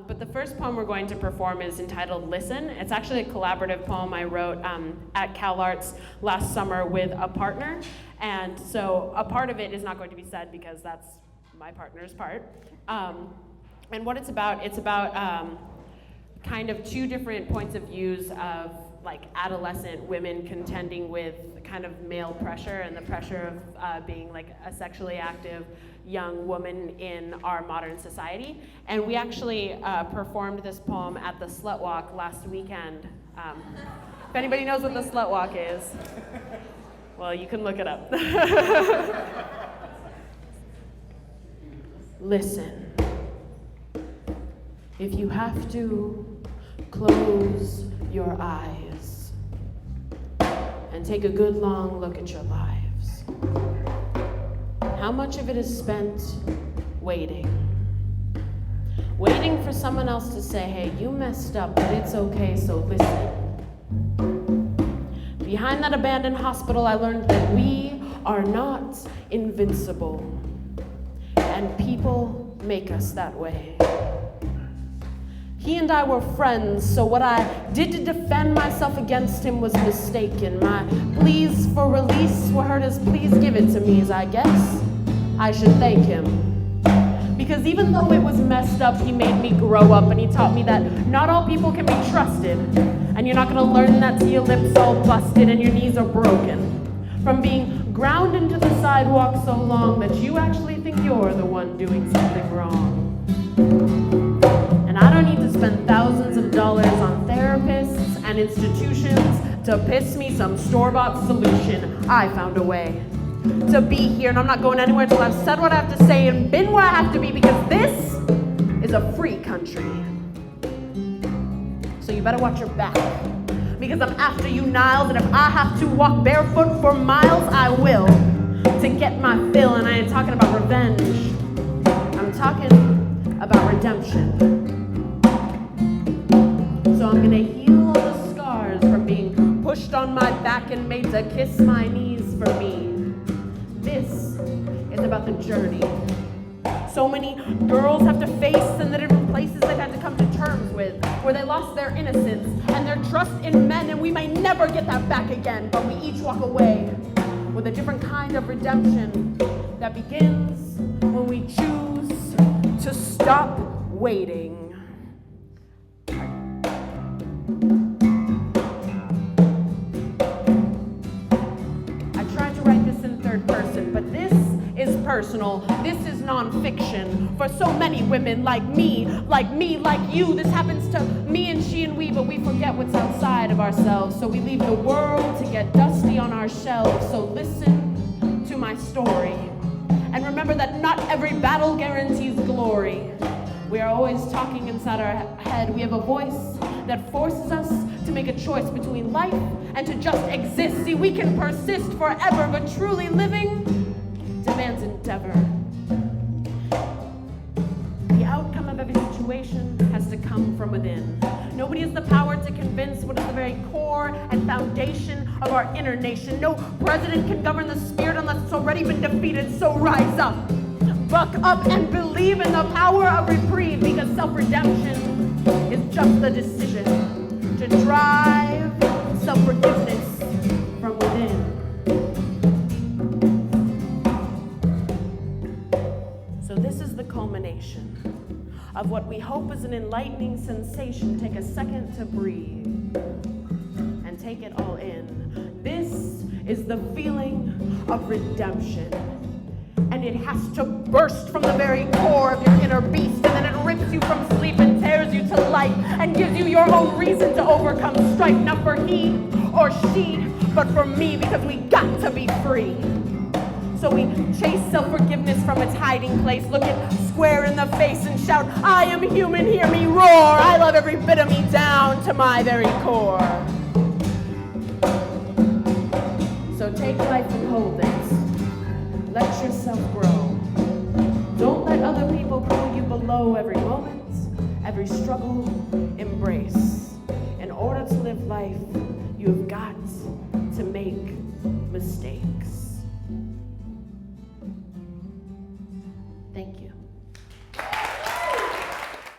But the first poem we're going to perform is entitled Listen. It's actually a collaborative poem I wrote at CalArts last summer with a partner. And so a part of it is not going to be said because that's my partner's part. And what it's about kind of two different points of views of like adolescent women contending with kind of male pressure and the pressure of being like a sexually active young woman in our modern society. And we actually performed this poem at the Slut Walk last weekend. If anybody knows what the Slut Walk is, well, you can look it up. Listen. If you have to, close your eyes and take a good long look at your lives. How much of it is spent waiting? Waiting for someone else to say, hey, you messed up, but it's okay, so listen. Behind that abandoned hospital, I learned that we are not invincible, and people make us that way. He and I were friends, so what I did to defend myself against him was mistaken. My pleas for release were heard as please give it to me, as I guess I should thank him. Because even though it was messed up, he made me grow up, and he taught me that not all people can be trusted. And you're not gonna learn that till your lips all busted and your knees are broken. From being ground into the sidewalk so long that you actually think you're the one doing something wrong. And I don't need to spend thousands of dollars on therapists and institutions to piss me some store-bought solution. I found a way to be here, and I'm not going anywhere till I've said what I have to say and been where I have to be, because this is a free country. So you better watch your back, because I'm after you, Niles, and if I have to walk barefoot for miles, I will, to get my fill. And I ain't talking about revenge. I'm talking about redemption. So I'm gonna heal all the scars from being pushed on my back and made to kiss my knees for me. This is about the journey. So many girls have to face in the different places they've had to come to terms with, where they lost their innocence and their trust in men, and we may never get that back again, but we each walk away with a different kind of redemption that begins when we choose to stop waiting. Personal. This is nonfiction for so many women like me, like you. This happens to me and she and we, but we forget what's outside of ourselves. So we leave the world to get dusty on our shelves. So listen to my story and remember that not every battle guarantees glory. We are always talking inside our head. We have a voice that forces us to make a choice between life and to just exist. See, we can persist forever, but truly living demands endeavor. The outcome of every situation has to come from within. Nobody has the power to convince what is the very core and foundation of our inner nation. No president can govern the spirit unless it's already been defeated. So rise up, buck up, and believe in the power of reprieve, because self-redemption is just the decision to drive self-forgiveness from within. So this is the culmination of what we hope is an enlightening sensation. Take a second to breathe and take it all in. This is the feeling of redemption. And it has to burst from the very core of your inner beast, and then it rips you from sleep and tears you to life and gives you your own reason to overcome strife. Not for he or she, but for me, because we got to be free. So we chase self-forgiveness from its hiding place, look it square in the face and shout, I am human, hear me roar. I love every bit of me down to my very core. So take life and hold it. Let yourself grow. Don't let other people pull you below. Every moment, every struggle, embrace. In order to live life, you've got to make mistakes.